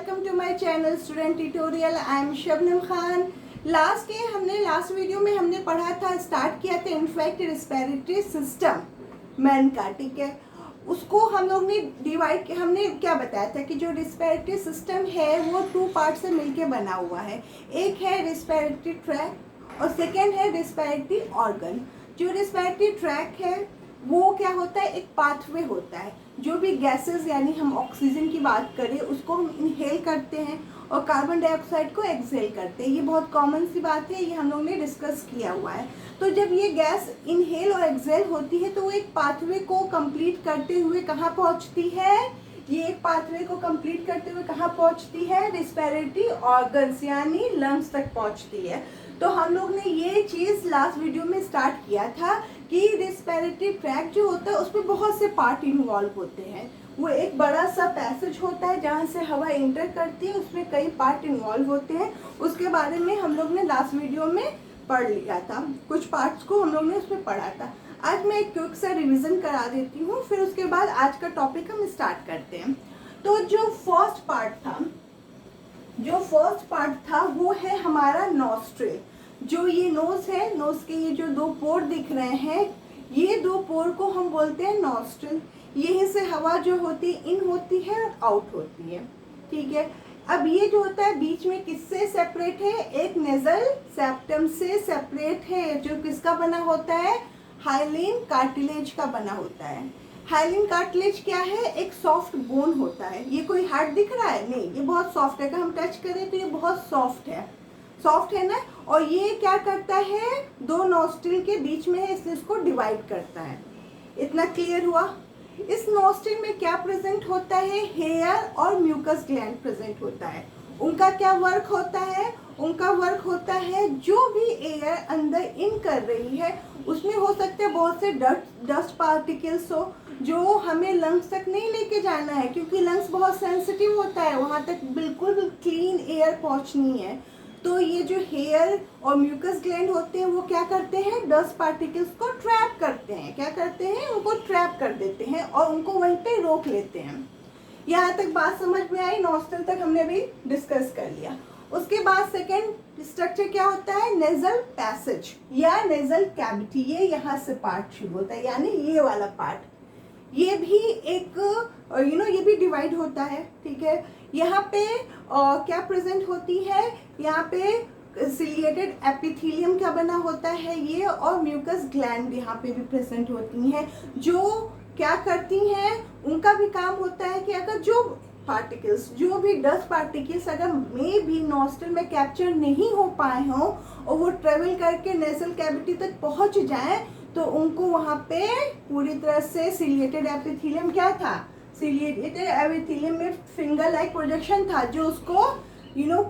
Welcome to my channel student tutorial. I am Shabnam Khan. Last video में हमने पढ़ा था, स्टार्ट किया था इनफैक्ट रेस्पिरेटरी सिस्टम मैन का, ठीक है। उसको हम लोग ने डिवाइड, हमने क्या बताया था कि जो रेस्पिरेटरी सिस्टम है वो टू पार्ट से मिलके बना हुआ है। एक है रेस्पिरेटरी ट्रैक और सेकेंड है रेस्पिरेटरी ऑर्गन। जो रेस्पिरेटरी ट्रैक है वो क्या होता है, एक पाथवे होता है। जो भी गैसेस यानी हम ऑक्सीजन की बात करें उसको हम इनहेल करते हैं और कार्बन डाइऑक्साइड को एक्सहेल करते हैं। ये बहुत कॉमन सी बात है, ये हम लोग ने डिस्कस किया हुआ है। तो जब ये गैस इनहेल और एक्सहेल होती है तो वो एक पाथवे को कंप्लीट करते हुए कहाँ पहुँचती है, ये एक पाथवे को कंप्लीट करते हुए कहाँ पहुँचती है, रेस्पिरेटरी ऑर्गन्स यानी लंग्स तक पहुँचती है। तो हम लोग ने ये चीज़ लास्ट वीडियो में स्टार्ट किया था कि रेस्पिरेटरी ट्रैक जो होता है उसमें बहुत से पार्ट इन्वॉल्व होते हैं। वो एक बड़ा सा पैसेज होता है जहाँ से हवा इंटर करती है, उसमें कई पार्ट इन्वॉल्व होते हैं। उसके बारे में हम लोग ने लास्ट वीडियो में पढ़ लिया था, कुछ पार्ट्स को हम लोग ने उसमें पढ़ा था। आज मैं एक क्विक सा रिविज़न करा देती हूँ, फिर उसके बाद आज का टॉपिक हम स्टार्ट करते हैं। तो जो फर्स्ट पार्ट था वो है हमारा नॉस्ट्रिल। जो ये नोज है, नोज के ये जो दो पोर दिख रहे हैं, ये दो पोर को हम बोलते हैं नॉस्ट्रिल। यहीं से हवा जो होती है इन होती है और आउट होती है, ठीक है। अब ये जो होता है बीच में किससे सेपरेट है, एक नेजल सेप्टम से सेपरेट है, जो किसका बना होता है, हाइलिन कार्टिलेज का बना होता है। हाइलिन कार्टिलेज क्या है, एक सॉफ्ट बोन होता है। ये कोई हार्ड दिख रहा है, नहीं, ये बहुत सॉफ्ट है। अगर हम टच करें तो ये बहुत सॉफ्ट है ना। और ये क्या करता है, दो नॉस्ट्रिल के बीच में है, इसलिए इसको डिवाइड करता है। इतना क्लियर हुआ। इस नॉस्ट्रिल में क्या प्रेजेंट होता है, हेयर और म्यूकस ग्लैंड प्रेजेंट होता है। उनका क्या वर्क होता है, उनका वर्क होता है जो भी एयर अंदर इन कर रही है उसमें हो सकते हैं बहुत से डस्ट पार्टिकल्स हो जो हमें लंग्स तक नहीं लेके जाना है, क्योंकि लंग्स बहुत सेंसिटिव होता है, वहाँ तक बिल्कुल क्लीन एयर पहुँचनी है। तो ये जो हेयर और म्यूकस ग्लैंड होते हैं वो क्या करते हैं, डस्ट पार्टिकल्स को ट्रैप करते हैं। क्या करते हैं, उनको ट्रैप कर देते हैं और उनको वहीं पे रोक लेते हैं। यहाँ तक बात समझ में आई, नॉस्ट्रिल तक हमने भी डिस्कस कर लिया। उसके बाद सेकेंड स्ट्रक्चर क्या होता है, नेजल पैसेज या नेजल कैविटी। ये यहाँ से पार्ट शुरू होता है, यानी ये वाला पार्ट। ये भी एक ये भी डिवाइड होता है, ठीक है। यहाँ पे क्या प्रेजेंट होती है, यहाँ पे सिलिएटेड एपिथेलियम क्या बना होता है ये, और म्यूकस ग्लैंड यहाँ पे भी प्रेजेंट होती हैं, जो क्या करती हैं, उनका भी काम होता है कि अगर जो पार्टिकल्स, जो भी डस्ट पार्टिकल्स अगर में भी नॉस्ट्रिल में कैप्चर नहीं हो पाए हों और वो ट्रेवल करके नेजल कैविटी तक पहुँच जाए तो उनको वहाँ पे पूरी तरह से सिलिएटेड एपिथेलियम क्या था, सिलिएटेड एपिथेलियम में फिंगर लाइक प्रोजेक्शन था जो उसको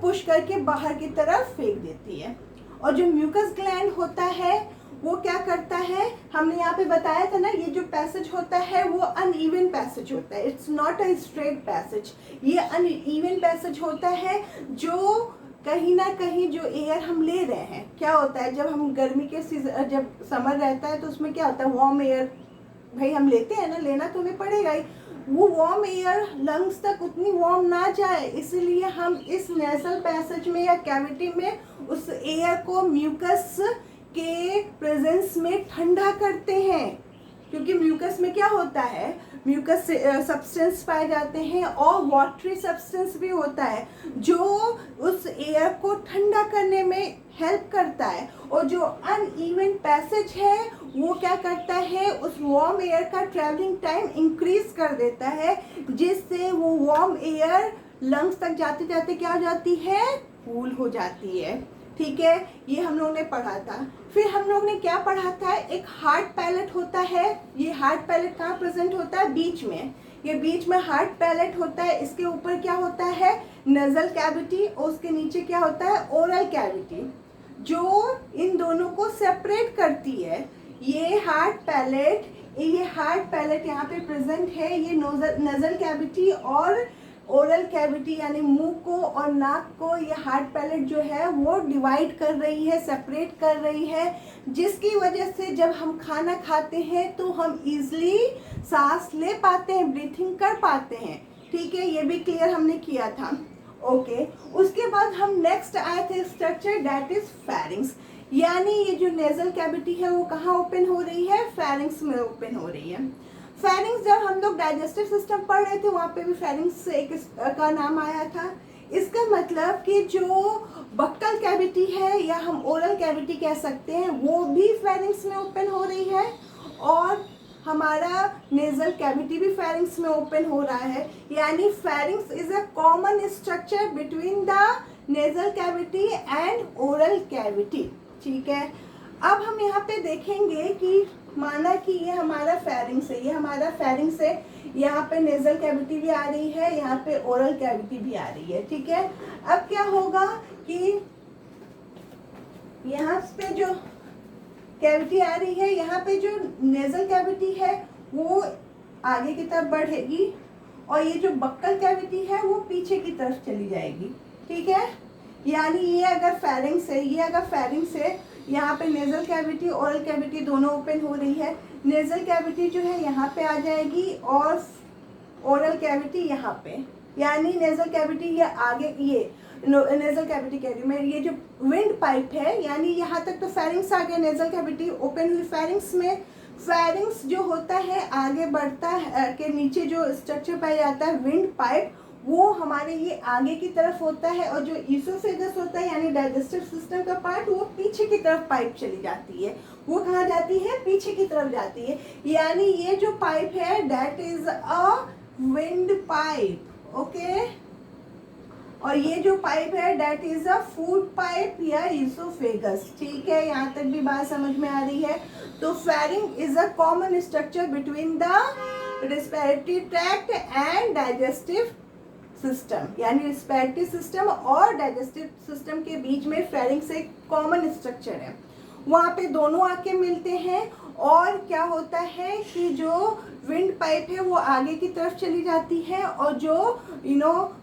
पुश करके बाहर की तरफ फेंक देती है। और जो म्यूकस ग्लैंड होता है वो क्या करता है, हमने यहाँ पे बताया था ना, ये जो पैसेज होता है वो अनइवन पैसेज होता है, it's not a straight passage. ये अनइवन पैसेज होता है जो कहीं ना कहीं जो एयर हम ले रहे हैं, क्या होता है जब हम गर्मी के सीजन, जब समर रहता है तो उसमें क्या होता है, वार्म एयर भाई हम लेते हैं ना, लेना तो हमें पड़ेगा ही। वो वार्म एयर लंग्स तक उतनी वार्म ना जाए, इसलिए हम इस नेजल पैसेज में या कैविटी में उस एयर को म्यूकस के प्रेजेंस में ठंडा करते हैं। क्योंकि म्यूकस में क्या होता है, म्यूकस सब्सटेंस पाए जाते हैं और वाटरी सब्सटेंस भी होता है जो उस एयर को ठंडा करने में हेल्प करता है। और जो अनइवन पैसेज है वो क्या करता है, उस वार्म एयर का ट्रैवलिंग टाइम इंक्रीज कर देता है, जिससे वो वार्म एयर लंग्स तक जाते जाते क्या हो जाती है, कूल हो जाती है, ठीक है। ये हम लोगों ने पढ़ा था। फिर हम लोग ने क्या पढ़ा था, एक हार्ड पैलेट होता है। ये हार्ड पैलेट कहाँ प्रेजेंट होता है, बीच में, ये बीच में हार्ड पैलेट होता है। इसके ऊपर क्या होता है, नेजल कैविटी, और उसके नीचे क्या होता है, ओरल कैविटी, जो इन दोनों को सेपरेट करती है। ये हार्ड पैलेट यहाँ पे प्रेजेंट है। ये नेजल कैविटी और ओरल कैविटी यानी मुंह को और नाक को ये हार्ड पैलेट जो है वो डिवाइड कर रही है, सेपरेट कर रही है, जिसकी वजह से जब हम खाना खाते हैं तो हम इजीली सांस ले पाते हैं, ब्रीथिंग कर पाते हैं, ठीक है। ये भी क्लियर हमने किया था। ओके उसके बाद हम नेक्स्ट आए थे स्ट्रक्चर दैट इज फेरिंग्स, यानी ये जो नेजल कैविटी है वो कहाँ ओपन हो रही है, फेरिंग्स में ओपन हो रही है। फेरिंग्स जब हम लोग डाइजेस्टिव सिस्टम पढ़ रहे थे वहाँ पे भी फेरिंग्स एक का नाम आया था। इसका मतलब कि जो बक्कल कैविटी है या हम ओरल कैविटी कह सकते हैं वो भी फेरिंग्स में ओपन हो रही है, और हमारा नेजल कैविटी भी फेरिंग्स में ओपन हो रहा है, यानी pharynx is a common structure between the nasal cavity and oral cavity. ठीक है, अब हम यहाँ पे देखेंगे कि माना कि ये हमारा फेरिंग्स है, ये हमारा फेरिंग्स है, यहाँ पे नेजल कैविटी भी आ रही है, यहाँ पे ओरल कैविटी भी आ रही है। ठीक है, अब क्या होगा कि यहाँ पे जो कैविटी आ रही है, यहाँ पे जो नेजल कैविटी है वो आगे की तरफ बढ़ेगी और ये जो बक्कल कैविटी है वो पीछे की तरफ चली जाएगी। ठीक है, यानी ये अगर फेरिंग्स है, ये अगर फेरिंग्स है, यहाँ पे नेजल कैविटी ओरल कैविटी दोनों ओपन हो रही है। नेजल कैविटी जो है यहाँ पे आ जाएगी और ओरल कैविटी यहाँ पे, यानी नेजल कैविटी ये आगे, ये नेजल कैविटी कह रही हूँ मैं, ये जो विंड पाइप है यानी यहाँ तक तो फेरिंग्स आ गया, नेजल कैविटी ओपन हुई फेरिंग्स में। फेरिंग्स जो होता है आगे बढ़ता है के नीचे जो स्ट्रक्चर पाया जाता है विंड पाइप, वो हमारे ये आगे की तरफ होता है, और जो ईसोफेगस होता है यानी डाइजेस्टिव सिस्टम का पार्ट वो पीछे की तरफ पाइप चली जाती है। वो कहाँ जाती है, पीछे की तरफ जाती है, यानी ये जो पाइप है that is a wind pipe. Okay, और ये जो पाइप है that is a food pipe या ईसोफेगस। ठीक है, यहाँ तक भी बात समझ में आ रही है। तो pharynx is a common structure between the respiratory tract and digestive system, यानी रेस्पिरेटरी सिस्टम और डाइजेस्टिव सिस्टम के बीच में फेरिंग्स एक कॉमन स्ट्रक्चर है। वहाँ पे दोनों आके मिलते हैं, और क्या होता है कि जो विंड पाइप है वो आगे की तरफ चली जाती है और जो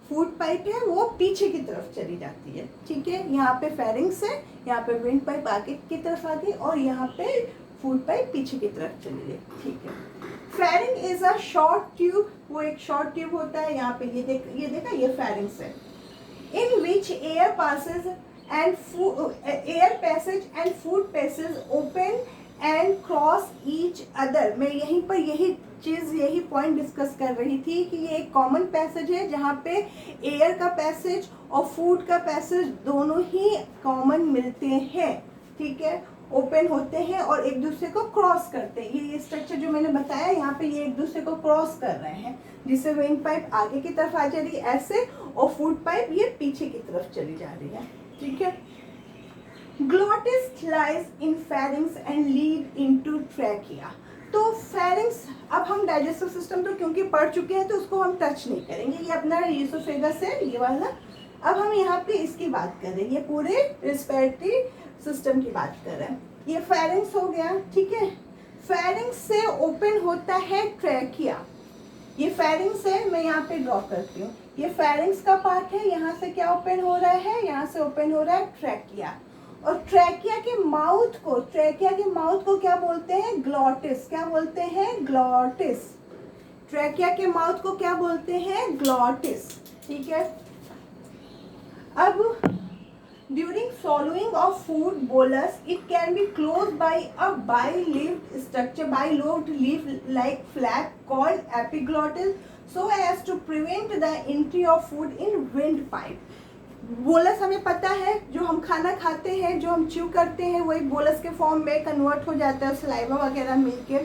फूड पाइप है वो पीछे की तरफ चली जाती है। ठीक है, यहाँ पे फेरिंग्स है, यहाँ पे विंड पाइप आगे की तरफ आ गई और यहाँ पे फूड पाइप पीछे की तरफ चली गई। ठीक है, फेरिंग इज अ शॉर्ट ट्यूब, वो एक शॉर्ट ट्यूब होता है। यहाँ पे ये देखा ये फेरिंग्स है, in which air passage and air passage and food passage open and cross each other. मैं यहीं पर यही पॉइंट डिस्कस कर रही थी कि ये एक कॉमन पैसेज है जहाँ पे एयर का पैसेज और फूड का पैसेज दोनों ही कॉमन मिलते हैं। ठीक है, ओपन होते हैं और एक दूसरे को क्रॉस करते हैं। ये स्ट्रक्चर जो मैंने बताया यहाँ पे ये एक दूसरे को क्रॉस कर रहे हैं, जिससे विंड पाइप आगे की तरफ आ जा रही है ऐसे, और फूड पाइप ये पीछे की तरफ चली जा रही है। ठीक है, glottis lies in pharynx and lead into trachea. तो फेरिंग्स, अब हम डाइजेस्टिव सिस्टम तो क्योंकि पढ़ चुके हैं तो उसको हम टच नहीं करेंगे, ये अपना ईसोफेगस है ये वाला। अब हम यहाँ पे इसकी बात कर रहे हैं, ये पूरे रेस्पिरेटरी सिस्टम की बात कर रहे हैं। ये फेरिंग्स हो गया। ठीक है, फेरिंग्स से ओपन होता है ट्रैकिया। ये फेरिंग्स है, मैं यहाँ पे ड्रॉ करती हूँ, ये फेरिंग्स का पार्ट है। यहाँ से क्या ओपन हो रहा है, यहाँ से ओपन हो रहा है ट्रैकिया। और ट्रैकिया के माउथ को क्या बोलते हैं, ग्लॉटिस। क्या बोलते हैं, ग्लॉटिस। ट्रैकिया के माउथ को क्या बोलते हैं, ग्लॉटिस। ठीक है, अब during swallowing of food bolus it can be closed by a bilobed leaf like flap called epiglottis so as to prevent the entry of food in windpipe। Bolus हमें पता है, जो हम खाना खाते हैं, जो हम च्यू करते हैं, वही बोलस के फॉर्म में कन्वर्ट हो जाता है सलाइवा वगैरह मिलके।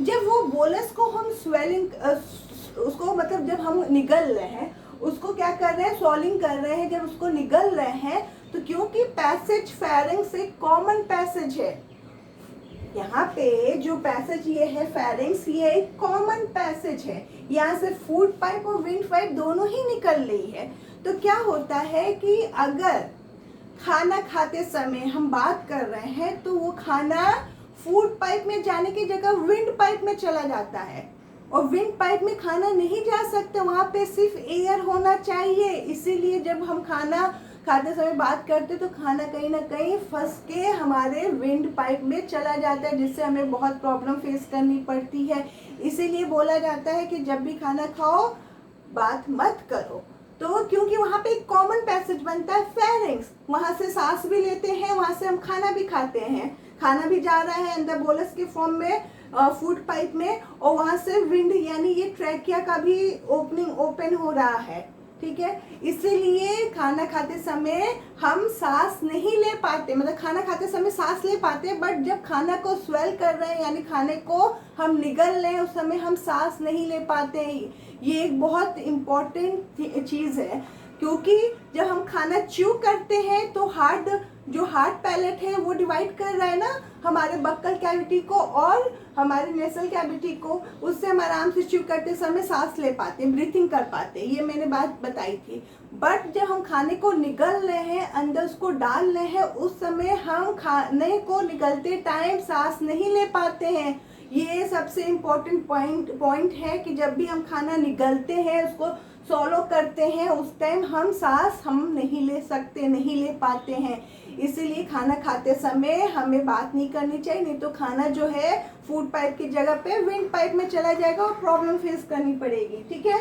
जब वो बोलस को हम स्वेलिंग उसको मतलब जब हम निगल रहे हैं उसको क्या कर रहे हैं, स्वॉलिंग कर रहे हैं, जब उसको निगल रहे हैं तो क्योंकि पैसेज फेरिंग्स एक कॉमन पैसेज है, यहाँ पे जो पैसेज ये है फेरिंग्स, ये एक कॉमन पैसेज है। यहाँ से फूड पाइप और विंड पाइप दोनों ही निकल रही है। तो क्या होता है कि अगर खाना खाते समय हम बात कर रहे हैं तो वो खाना फूड पाइप में जाने की जगह विंड पाइप में चला जाता है, और विंड पाइप में खाना नहीं जा सकता, वहाँ पे सिर्फ एयर होना चाहिए। इसीलिए जब हम खाना खाते समय बात करते तो खाना कहीं ना कहीं फंस के हमारे विंड पाइप में चला जाता है, जिससे हमें बहुत प्रॉब्लम फेस करनी पड़ती है। इसीलिए बोला जाता है कि जब भी खाना खाओ बात मत करो। तो क्योंकि वहाँ पे एक कॉमन पैसेज बनता है फेरिंग्स, वहाँ से सांस भी लेते हैं, वहाँ से हम खाना भी खाते हैं, खाना भी जा रहा है अंदर बोलस के फॉर्म में फूड पाइप में, और वहाँ से विंड यानी ये ट्रैकिया का भी ओपन हो रहा है, ठीक है। इसीलिए खाना खाते समय हम सांस नहीं ले पाते, मतलब खाना खाते समय सांस ले पाते, बट जब खाना को स्वेल कर रहे हैं यानी खाने को हम निगल रहे हैं उस समय हम सांस नहीं ले पाते हैं। ये एक बहुत इम्पॉर्टेंट चीज़ है, क्योंकि जब हम खाना च्यू करते हैं तो जो हार्ड पैलेट है वो डिवाइड कर रहा है ना हमारे बक्कल कैविटी को और हमारे नेसल कैविटी को, उससे हम आराम से च्यू करते समय सांस ले पाते हैं, ब्रीथिंग कर पाते हैं, ये मैंने बात बताई थी। बट जब हम खाने को निगल रहे हैं, अंदर उसको डाल रहे हैं, उस समय हम खाने को निगलते टाइम सांस नहीं ले पाते हैं। ये सबसे इम्पोर्टेंट पॉइंट है कि जब भी हम खाना निगलते हैं, उसको सॉलो करते हैं, उस टाइम हम सांस नहीं ले सकते, नहीं ले पाते हैं। इसीलिए खाना खाते समय हमें बात नहीं करनी चाहिए, नहीं तो खाना जो है फूड पाइप की जगह पे विंड पाइप में चला जाएगा और प्रॉब्लम फेस करनी पड़ेगी, ठीक है।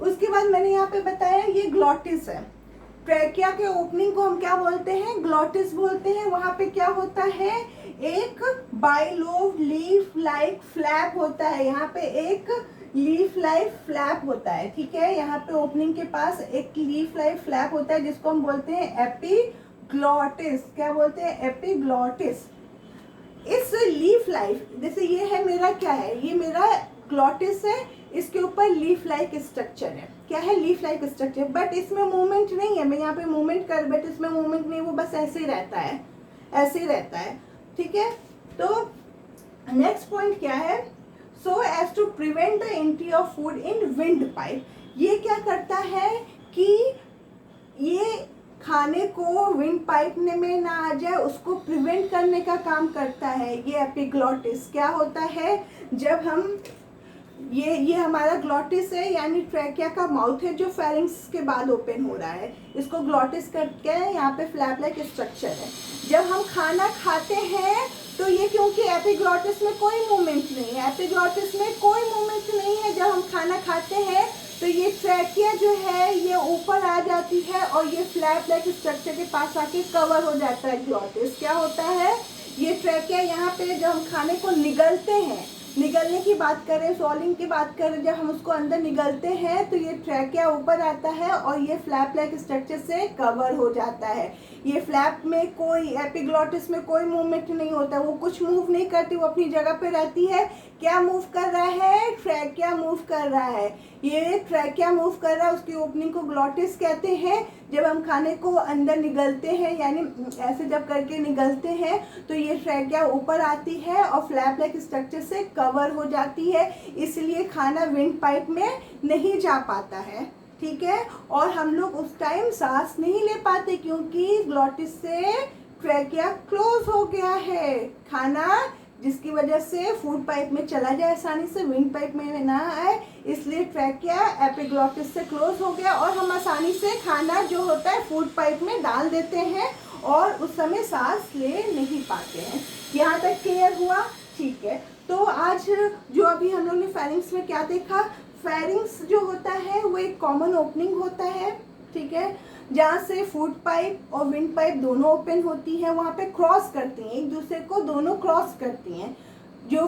उसके बाद मैंने यहाँ पे बताया ये ग्लॉटिस है। ट्रैकिया के ओपनिंग को हम क्या बोलते हैं, ग्लॉटिस बोलते हैं। वहाँ पे क्या होता है, एक बाइलोब लीफ लाइक फ्लैप होता है, यहाँ पे एक लीफ लाइक फ्लैप होता है, ठीक है। यहाँ पे ओपनिंग के पास एक लीफ लाइक फ्लैप होता है जिसको हम बोलते हैं एपिग्लॉटिस। क्या बोलते हैं, एपिग्लॉटिस। इस लीफ लाइफ, जैसे ये है मेरा, क्या है, ये मेरा ग्लॉटिस है, इसके ऊपर लीफ लाइक स्ट्रक्चर है। क्या है, लीफ लाइक स्ट्रक्चर, बट इसमें मूवमेंट नहीं है। मैं यहाँ पे मूवमेंट कर, बट इसमें मूवमेंट नहीं, वो बस ऐसे ही रहता है, ऐसे ही रहता है, ठीक है। तो नेक्स्ट पॉइंट क्या है, so as to prevent the entry of food in windpipe. ये क्या करता है कि ये खाने को विंड पाइप में ना आ जाए, उसको प्रिवेंट करने का काम करता है ये एपिग्लॉटिस। क्या होता है, जब हम ये हमारा ग्लॉटिस है, यानी ट्रैकिया का माउथ है जो फेरिंग्स के बाद ओपन हो रहा है, इसको ग्लॉटिस करके यहाँ पे फ्लैप लाइक स्ट्रक्चर है। जब हम खाना खाते हैं तो ये, क्योंकि एपिग्लॉटिस में कोई मूवमेंट नहीं है, एपिग्लॉटिस में कोई मूवमेंट नहीं है, जब हम खाना खाते हैं तो ये ट्रैकिया जो है ये ऊपर आ जाती है और ये फ्लैप लाइक स्ट्रक्चर के पास आके कवर हो जाता है ग्लॉटिस। क्या होता है, ये ट्रैकिया यहाँ पे जब हम खाने को निगलते हैं, निगलने की बात करें, सॉलिंग की बात करें, जब हम उसको अंदर निगलते हैं तो ये ट्रैकिया ऊपर आता है और ये फ्लैप लाइक स्ट्रक्चर से कवर हो जाता है। ये फ्लैप में कोई, एपिग्लॉटिस में कोई मूवमेंट नहीं होता, वो कुछ मूव नहीं करती, वो अपनी जगह पे रहती है। क्या मूव कर रहा है, ट्रैकिया मूव कर रहा है। ये ट्रैकिया मूव कर रहा है, उसकी ओपनिंग को ग्लॉटिस कहते हैं। जब हम खाने को अंदर निगलते हैं, यानी ऐसे जब करके निगलते हैं, तो ये ट्रैकिया ऊपर आती है और फ्लैप लाइक स्ट्रक्चर से कवर हो जाती है, इसलिए खाना विंड पाइप में नहीं जा पाता है, ठीक है। और हम लोग उस टाइम सांस नहीं ले पाते क्योंकि ग्लॉटिस से ट्रैकिया क्लोज हो गया है। खाना जिसकी वजह से फूड पाइप में चला जाए आसानी से, विंड पाइप में ना आए, इसलिए ट्रैकिया एपिग्लॉटिस से क्लोज हो गया और हम आसानी से खाना जो होता है फूड पाइप में डाल देते हैं और उस समय सांस ले नहीं पाते हैं। यहाँ तक क्लियर हुआ, ठीक है। तो आज जो अभी हम लोग ने फेरिंग्स में क्या देखा, फेरिंग्स जो होता है वो एक कॉमन ओपनिंग होता है, ठीक है, जहाँ से फूड पाइप और विंड पाइप दोनों ओपन होती है, वहाँ पे क्रॉस करती हैं, एक दूसरे को दोनों क्रॉस करती हैं। जो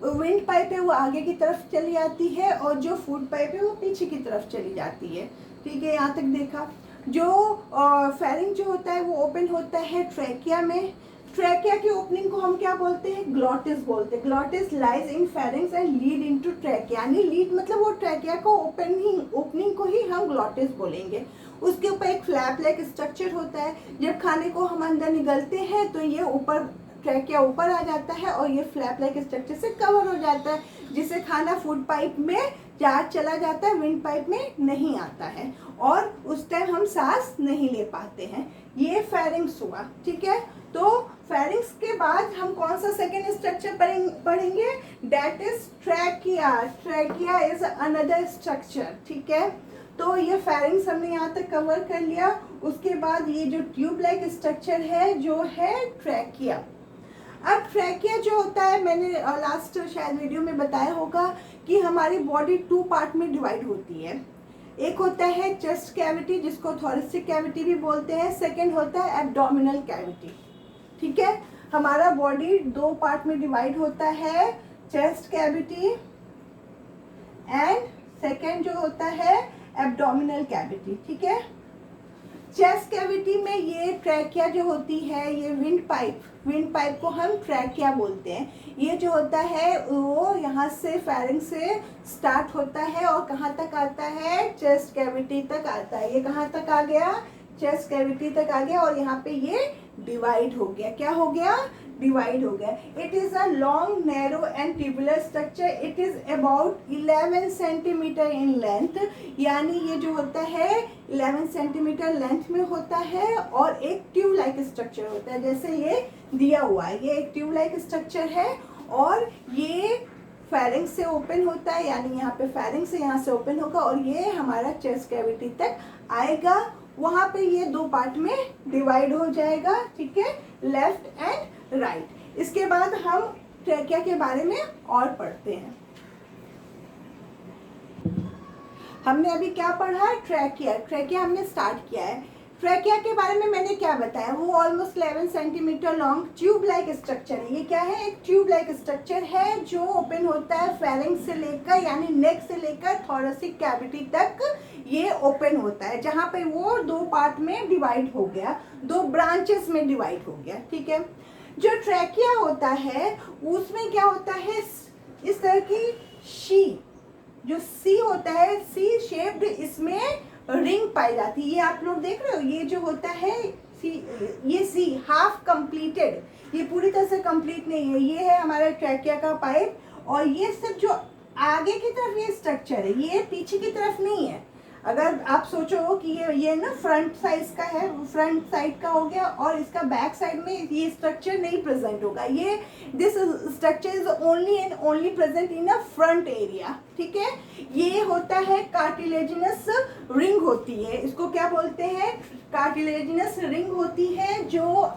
विंड पाइप है वो आगे की तरफ चली जाती है और जो फूड पाइप है वो पीछे की तरफ चली जाती है, ठीक है। यहाँ तक देखा। जो फेरिंग जो होता है वो ओपन होता है ट्रैकिया में। ट्रैकिया की ओपनिंग को हम क्या बोलते हैं, ग्लॉटिस बोलते हैं। Glottis lies in pharynx and lead into trachea, यानी लीड मतलब वो ट्रैकिया को ओपनिंग को ही हम ग्लॉटिस बोलेंगे। उसके ऊपर एक फ्लैप लाइक स्ट्रक्चर होता है, जब खाने को हम अंदर निगलते हैं तो ये ऊपर, ट्रैकिया ऊपर आ जाता है और ये फ्लैप लाइक स्ट्रक्चर से कवर हो जाता है, जिससे खाना फूड पाइप में चला जाता है, विंड पाइप में नहीं आता है और उस टाइम हम सांस नहीं ले पाते हैं। ये फेरिंग्स हुआ, ठीक है। तो फेरिंग्स के बाद हम कौन सा सेकेंड स्ट्रक्चर पढ़ेंगे, that is trachea. Trachea is another structure, ठीक है। तो ये फेरिंग्स हमने यहाँ तक कवर कर लिया। उसके बाद ये जो ट्यूब लाइक स्ट्रक्चर है जो है ट्रैकिया। अब ट्रैकिया जो होता है, मैंने लास्ट शायद वीडियो में बताया होगा कि हमारी बॉडी 2 पार्ट में डिवाइड होती है। एक होता है चेस्ट कैविटी जिसको थोरेसिक कैविटी भी बोलते हैं, सेकंड होता है एब्डोमिनल कैविटी। ठीक है, हमारा बॉडी दो पार्ट में डिवाइड होता है, चेस्ट कैविटी एंड सेकंड जो होता है एब्डोमिनल कैविटी। ठीक है, चेस्ट कैविटी में ये ट्रैकिया जो होती है, ये विंड पाइप को हम ट्रैकिया बोलते हैं। ये जो होता है वो यहाँ से फेरिंक्स से स्टार्ट होता है और कहाँ तक आता है, चेस्ट कैविटी तक आता है। ये कहाँ तक आ गया, चेस्ट कैविटी तक आ गया और यहाँ पे ये डिवाइड हो गया। क्या हो गया, डिवाइड हो गया। It is a long narrow and tubular structure. It is about 11 centimetre in length, यानी ये जो होता है 11 सेंटीमीटर लेंथ में होता है और एक ट्यूब लाइक स्ट्रक्चर होता है, जैसे ये दिया हुआ है। ये एक ट्यूब लाइक स्ट्रक्चर है और ये फेरिंक्स से ओपन होता है, यानी यहाँ पे फेरिंक्स से यहाँ से ओपन होगा और ये हमारा चेस्ट कैविटी तक आएगा। वहाँ पे ये दो पार्ट में डिवाइड हो जाएगा। ठीक है, लेफ्ट एंड राइट। इसके बाद हम ट्रैकिया के बारे में और पढ़ते हैं। हमने अभी क्या पढ़ा, ट्रैकिया हमने स्टार्ट किया है। ट्रैकिया के बारे में मैंने क्या बताया, वो almost 11 centimetre long tube like structure है। ये क्या है, एक ट्यूब लाइक स्ट्रक्चर है जो ओपन होता है फेरिंक्स से लेकर, यानी नेक से लेकर थोरेसिक कैविटी तक ये ओपन होता है, जहाँ पे वो दो पार्ट में डिवाइड हो गया, दो ब्रांचेस में डिवाइड हो गया। ठीक है, जो ट्रैकिया होता है उसमें क्या होता है, इस तरह की जो सी होता है, सी शेप्ड इसमें रिंग पाई जाती है। ये आप लोग देख रहे हो, ये जो होता है ये सी हाफ कंप्लीटेड, ये पूरी तरह से कंप्लीट नहीं है। ये है हमारा ट्रैकिया का पाइप और ये सिर्फ जो आगे की तरफ ये स्ट्रक्चर है, ये पीछे की तरफ नहीं है। अगर आप सोचो कि ये ना फ्रंट साइज का है, फ्रंट साइड का हो गया और इसका बैक साइड में ये स्ट्रक्चर नहीं प्रेजेंट होगा। ये this structure is only and only present in a front area. ठीक है, ये होता है कार्टिलेजिनस रिंग होती है, इसको क्या बोलते हैं, कार्टिलेजिनस रिंग होती है, जो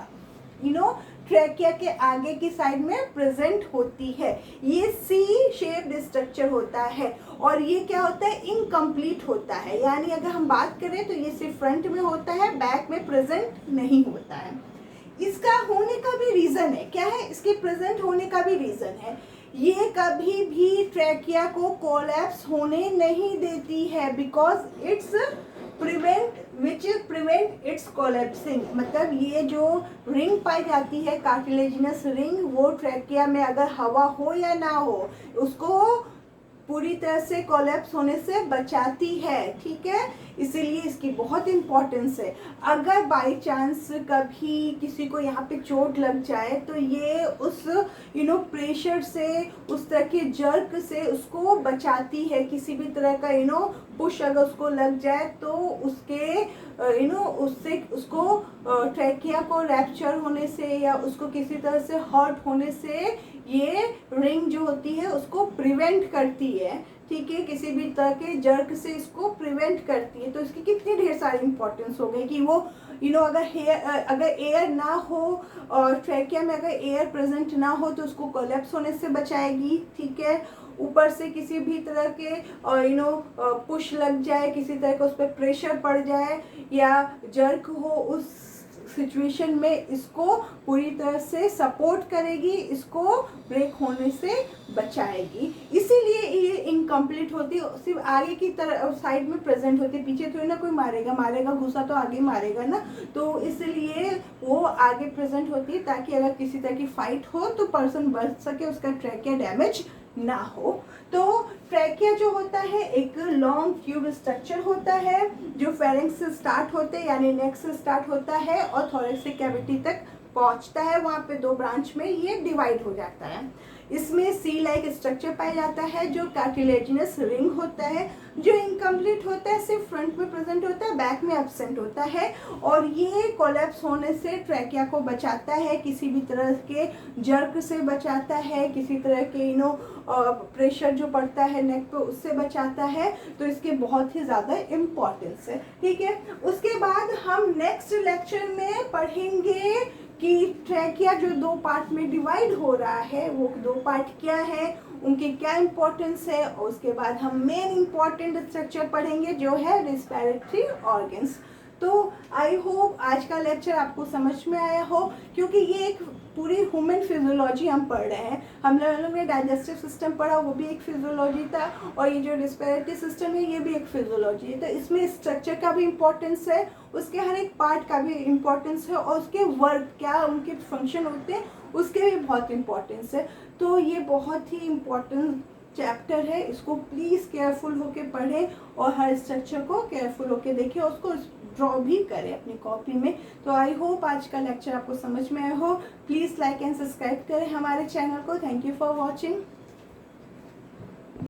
ट्रैकिया के आगे की साइड में प्रेजेंट होती है। ये सी शेप्ड स्ट्रक्चर होता है और ये क्या होता है, इनकम्प्लीट होता है, यानी अगर हम बात करें तो ये सिर्फ फ्रंट में होता है, बैक में प्रेजेंट नहीं होता है। इसका होने का भी रीजन है, क्या है, इसके प्रेजेंट होने का भी रीजन है, ये कभी भी ट्रैकिया को कोलैप्स होने नहीं देती है, because it's prevent it's collapsing. मतलब ये जो रिंग पाई जाती है कार्टिलेजिनस रिंग, वो ट्रैकिया में अगर हवा हो या ना हो उसको पूरी तरह से कोलैप्स होने से बचाती है। ठीक है, इसीलिए इसकी बहुत इम्पोर्टेंस है। अगर बाय चांस कभी किसी को यहाँ पे चोट लग जाए तो ये उस प्रेशर से, उस तरह के जर्क से उसको बचाती है। किसी भी तरह का पुश अगर उसको लग जाए तो उसके उससे उसको ट्रैकिया को रैप्चर होने से या उसको किसी तरह से हर्ट होने से ये रिंग जो होती है उसको प्रिवेंट करती है। ठीक है, किसी भी तरह के जर्क से इसको प्रिवेंट करती है। तो इसकी कितनी ढेर सारी इंपॉर्टेंस हो गई कि वो अगर एयर ना हो और ट्रैकिया में अगर एयर प्रेजेंट ना हो तो उसको कोलैप्स होने से बचाएगी। ठीक है, ऊपर से किसी भी तरह के पुश लग जाए, किसी तरह का उस पर प्रेशर पड़ जाए या जर्क हो, उस सिचुएशन में इसको पूरी तरह से सपोर्ट करेगी, इसको ब्रेक होने से बचाएगी। इसीलिए ये इनकम्प्लीट होती है, सिर्फ आगे की तरफ साइड में प्रेजेंट होती है, पीछे थोड़ी ना कोई मारेगा घुसा तो आगे मारेगा ना, तो इसलिए वो आगे प्रेजेंट होती है ताकि अगर किसी तरह की फाइट हो तो पर्सन बच सके, उसका ट्रैकिया डैमेज ना हो। तो ट्रैकिया जो होता है एक लॉन्ग ट्यूब स्ट्रक्चर होता है जो फेरिंक्स से स्टार्ट होते हैं, यानी नेक से स्टार्ट होता है और थोरेसिक कैविटी तक पहुंचता है। वहाँ पे दो ब्रांच में ये डिवाइड हो जाता है। इसमें सी लाइक स्ट्रक्चर पाया जाता है जो कार्टिलेजिनस रिंग होता है, जो इनकम्प्लीट होता है, सिर्फ फ्रंट में प्रेजेंट होता है, बैक में एब्सेंट होता है और ये कोलैप्स होने से ट्रैकिया को बचाता है, किसी भी तरह के जर्क से बचाता है, किसी तरह के प्रेशर जो पड़ता है नेक पे उससे बचाता है। तो इसके बहुत ही ज़्यादा इम्पोर्टेंस है। ठीक है, उसके बाद हम नेक्स्ट लेक्चर में पढ़ेंगे कि ट्रैकिया जो दो पार्ट में डिवाइड हो रहा है वो दो पार्ट क्या है, उनके क्या इम्पोर्टेंस है, और उसके बाद हम मेन इम्पॉर्टेंट स्ट्रक्चर पढ़ेंगे जो है रिस्पिरेटरी ऑर्गन्स। तो आई होप आज का लेक्चर आपको समझ में आया हो, क्योंकि ये एक पूरी ह्यूमन फिजियोलॉजी हम पढ़ रहे हैं। हम लोगों ने डाइजेस्टिव सिस्टम पढ़ा, वो भी एक फिजियोलॉजी था, और ये जो रिस्पिरेटरी सिस्टम है ये भी एक फिजियोलॉजी है। तो इसमें स्ट्रक्चर का भी इम्पोर्टेंस है, उसके हर एक पार्ट का भी इम्पोर्टेंस है, और उसके वर्क क्या उनके फंक्शन होते हैं उसके भी बहुत इम्पोर्टेंस है। तो ये बहुत ही इम्पोर्टेंट चैप्टर है, इसको प्लीज़ केयरफुल होके पढ़ें और हर स्ट्रक्चर को केयरफुल होके देखें, उसको ड्रॉ भी करें अपनी कॉपी में। तो आई होप आज का लेक्चर आपको समझ में आया हो। प्लीज़ लाइक एंड सब्सक्राइब करें हमारे चैनल को। Thank you for watching.